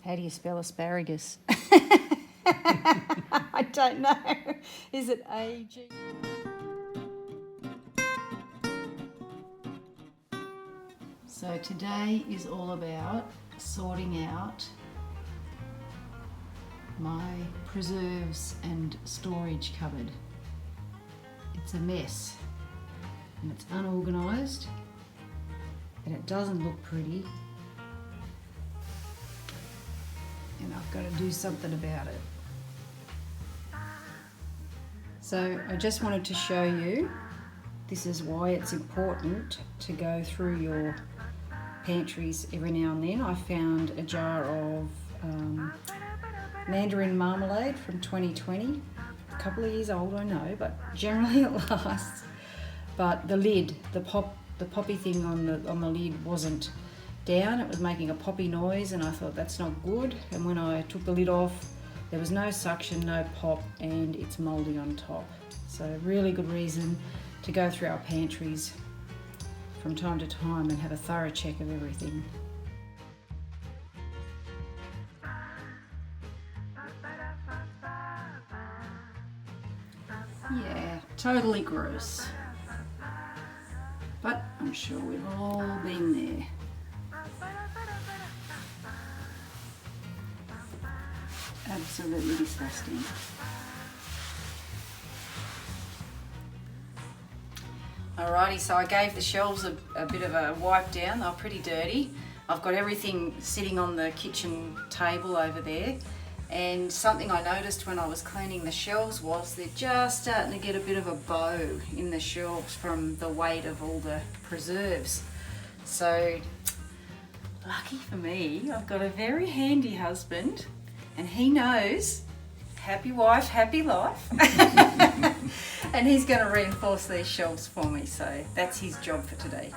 How do you spell asparagus? I don't know. Is it A-G? So today is all about sorting out my preserves and storage cupboard. It's a mess and it's unorganised and it doesn't look pretty, and I've got to do something about it. So I just wanted to show you, this is why it's important to go through your pantries every now and then. I found a jar of mandarin marmalade from 2020, a couple of years old I know, but generally it lasts. But the lid, the poppy thing on the lid wasn't down, it was making a poppy noise, and I thought that's not good. And when I took the lid off, there was no suction, no pop, and it's mouldy on top. So really good reason to go through our pantries from time to time and have a thorough check of everything. Yeah, totally gross. But I'm sure we've all been there. Absolutely disgusting. Alrighty, so I gave the shelves a bit of a wipe down. They're pretty dirty. I've got everything sitting on the kitchen table over there. And something I noticed when I was cleaning the shelves was they're just starting to get a bit of a bow in the shelves from the weight of all the preserves. So, lucky for me, I've got a very handy husband, and he knows, happy wife, happy life. And he's going to reinforce these shelves for me, so that's his job for today.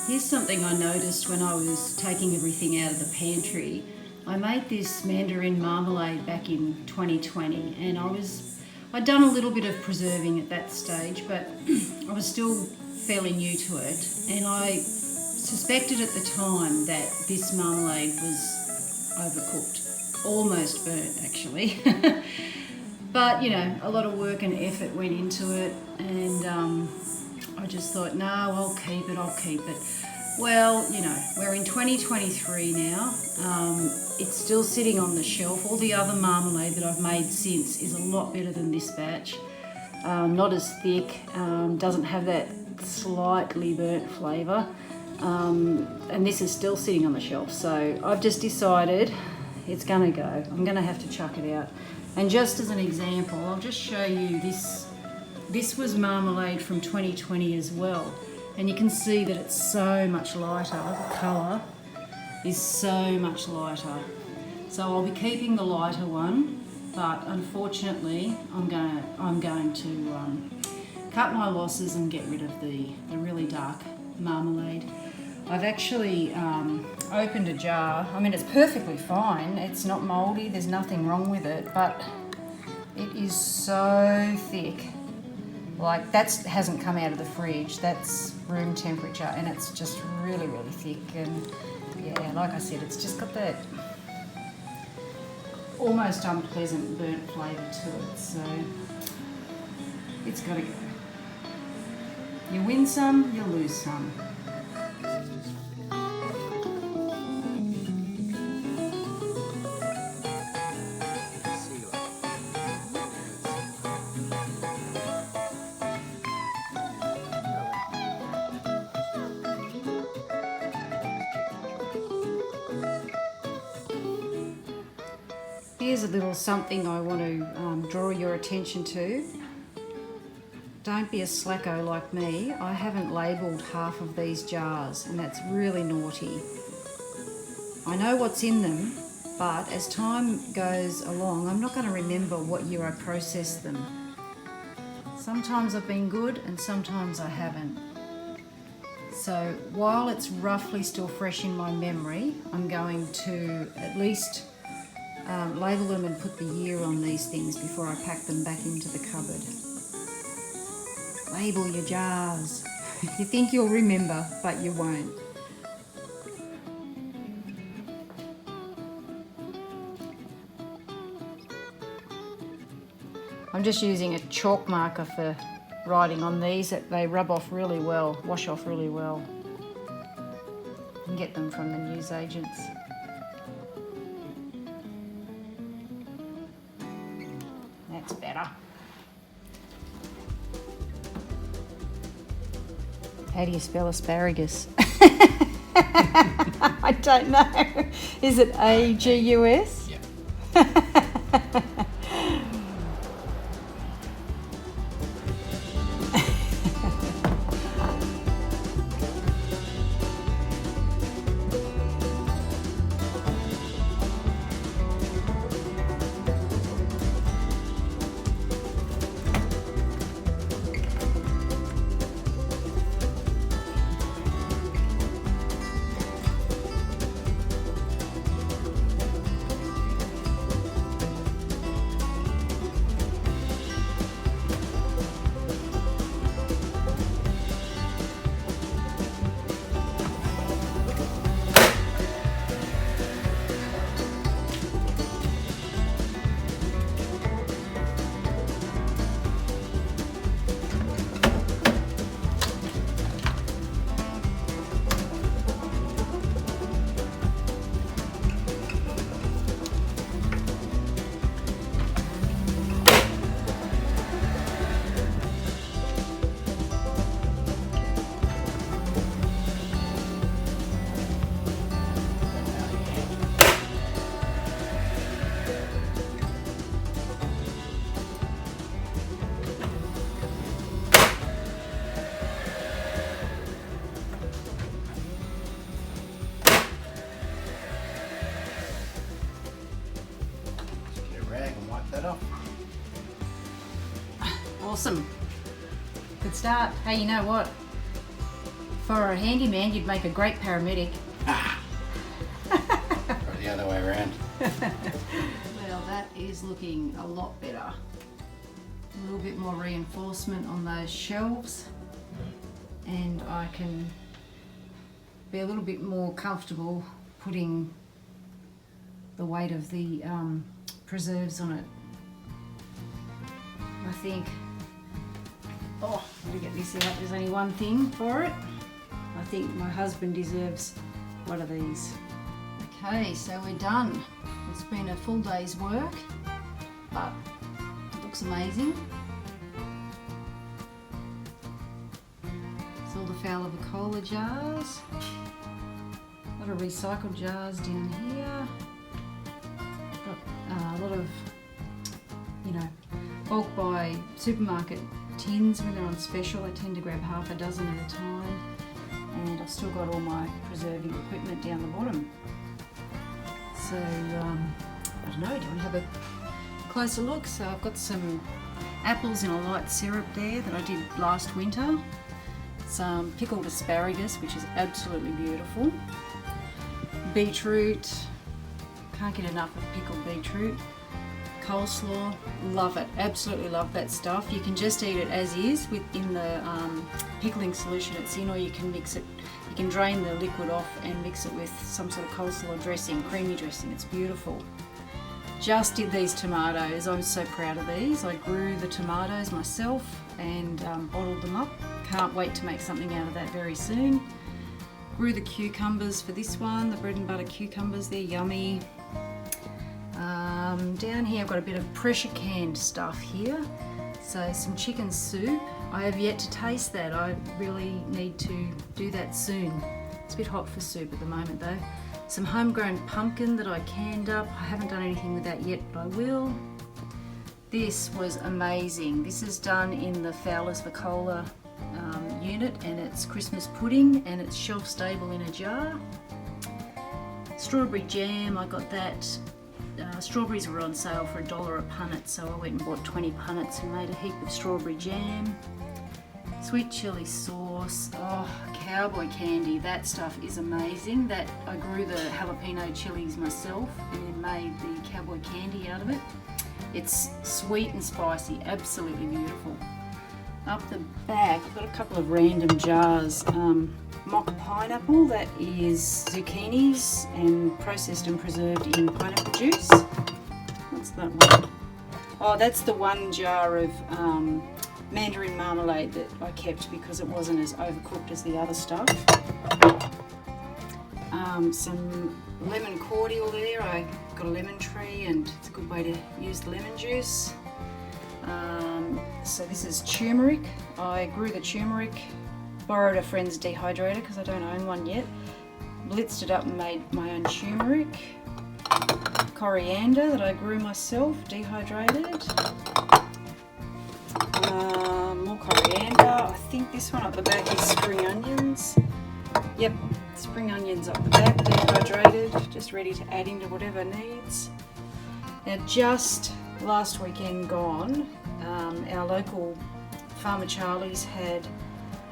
Here's something I noticed when I was taking everything out of the pantry. I made this mandarin marmalade back in 2020, and I'd done a little bit of preserving at that stage, but I was still fairly new to it, and I suspected at the time that this marmalade was overcooked, almost burnt actually. But you know, a lot of work and effort went into it, and I just thought, no, I'll keep it. Well, you know, we're in 2023 now. It's still sitting on the shelf. All the other marmalade that I've made since is a lot better than this batch. Not as thick, doesn't have that slightly burnt flavour. And this is still sitting on the shelf. So I've just decided it's going to go. I'm going to have to chuck it out. And just as an example, I'll just show you this. This was marmalade from 2020 as well, and you can see that it's so much lighter. The colour is so much lighter. So I'll be keeping the lighter one, but unfortunately I'm going to cut my losses and get rid of the really dark marmalade. I've actually opened a jar. I mean, it's perfectly fine. It's not mouldy, there's nothing wrong with it, but it is so thick. Like, that hasn't come out of the fridge, that's room temperature, and it's just really, really thick. And yeah, like I said, it's just got that almost unpleasant burnt flavour to it, so it's got to go. You win some, you lose some. Here's a little something I want to draw your attention to. Don't be a slacko like me. I haven't labelled half of these jars, and that's really naughty. I know what's in them, but as time goes along, I'm not going to remember what year I processed them. Sometimes I've been good and sometimes I haven't. So while it's roughly still fresh in my memory, I'm going to at least label them and put the year on these things before I pack them back into the cupboard. Label your jars. You think you'll remember, but you won't. I'm just using a chalk marker for writing on these. They rub off really well, wash off really well. You can get them from the newsagents. That's better. How do you spell asparagus? I don't know. Is it A-G-U-S? Yeah. That off. Awesome. Good start. Hey, you know what? For a handyman, you'd make a great paramedic. Or the other way around. Well, that is looking a lot better. A little bit more reinforcement on those shelves, and I can be a little bit more comfortable putting the weight of the preserves on it. I think, oh, I'm gonna get this out. There's only one thing for it. I think my husband deserves one of these. Okay, so we're done. It's been a full day's work, but it looks amazing. It's all the Fowler-Vicola jars. A lot of recycled jars down here. Got a lot of, bulk buy supermarket tins when they're on special. I tend to grab half a dozen at a time, and I've still got all my preserving equipment down the bottom. So I don't know, do you want to have a closer look? So I've got some apples in a light syrup there that I did last winter, some pickled asparagus, which is absolutely beautiful, beetroot, can't get enough of pickled beetroot, coleslaw, love it, absolutely love that stuff. You can just eat it as is within the pickling solution it's in, or you can mix it, you can drain the liquid off and mix it with some sort of coleslaw dressing, creamy dressing. It's beautiful. Just did these tomatoes. I'm so proud of these. I grew the tomatoes myself and bottled them up. Can't wait to make something out of that very soon. Grew the cucumbers for this one, the bread and butter cucumbers, they're yummy. Down here I've got a bit of pressure canned stuff here. So some chicken soup. I have yet to taste that. I really need to do that soon. It's a bit hot for soup at the moment though. Some homegrown pumpkin that I canned up. I haven't done anything with that yet, but I will. This was amazing. This is done in the Fowler-Vicola unit, and it's Christmas pudding, and it's shelf stable in a jar. Strawberry jam, I got that strawberries were on sale for $1 a punnet, so I went and bought 20 punnets and made a heap of strawberry jam. Sweet chili sauce, oh, cowboy candy, that stuff is amazing. That I grew the jalapeno chilies myself and then made the cowboy candy out of it. It's sweet and spicy, absolutely beautiful. Up the back, I've got a couple of random jars. Mock pineapple, that is zucchinis and processed and preserved in pineapple juice. What's that one? Oh, that's the one jar of mandarin marmalade that I kept because it wasn't as overcooked as the other stuff. Some lemon cordial there. I got a lemon tree and it's a good way to use the lemon juice. So this is turmeric. I grew the turmeric, borrowed a friend's dehydrator because I don't own one yet. Blitzed it up and made my own turmeric. Coriander that I grew myself, dehydrated. More coriander. I think this one up the back is spring onions. Yep, spring onions up the back, dehydrated, just ready to add into whatever needs. Now just last weekend gone, our local Farmer Charlie's had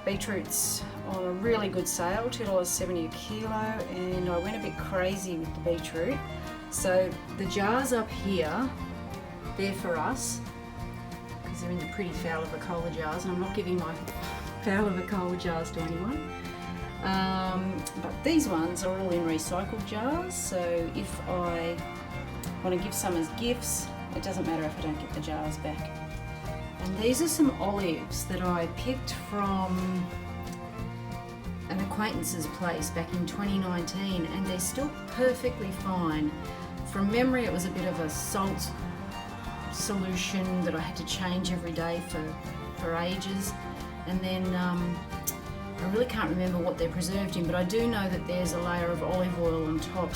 beetroots on a really good sale, $2.70 a kilo, and I went a bit crazy with the beetroot. So the jars up here, they're for us, because they're in the pretty Fowler-Vacola jars, and I'm not giving my Fowler-Vacola jars to anyone. But these ones are all in recycled jars, so if I want to give some as gifts, it doesn't matter if I don't get the jars back. And these are some olives that I picked from an acquaintance's place back in 2019, and they're still perfectly fine. From memory, it was a bit of a salt solution that I had to change every day for ages, and then I really can't remember what they're preserved in, but I do know that there's a layer of olive oil on top.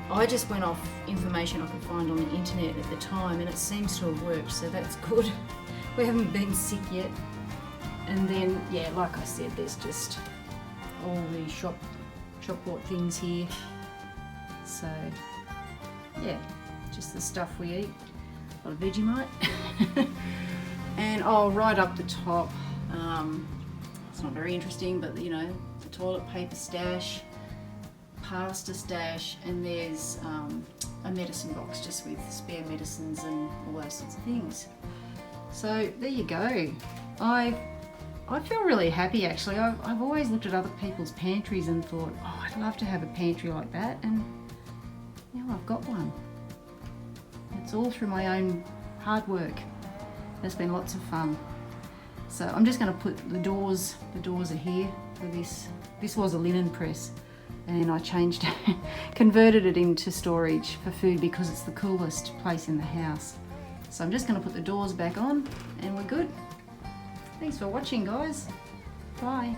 I just went off information I could find on the internet at the time, and it seems to have worked, so that's good. We haven't been sick yet. And then, yeah, like I said, there's just all the shop bought things here. So, yeah, just the stuff we eat. A lot of Vegemite. And right up the top, it's not very interesting, but you know, the toilet paper stash, pasta stash, and there's a medicine box just with spare medicines and all those sorts of things. So there you go. I feel really happy actually. I've always looked at other people's pantries and thought, oh, I'd love to have a pantry like that, and now I've got one. It's all through my own hard work. It's been lots of fun. So I'm just going to put the doors are here for this. This was a linen press, and I changed, converted it into storage for food because it's the coolest place in the house. So I'm just going to put the doors back on and we're good. Thanks for watching, guys. Bye.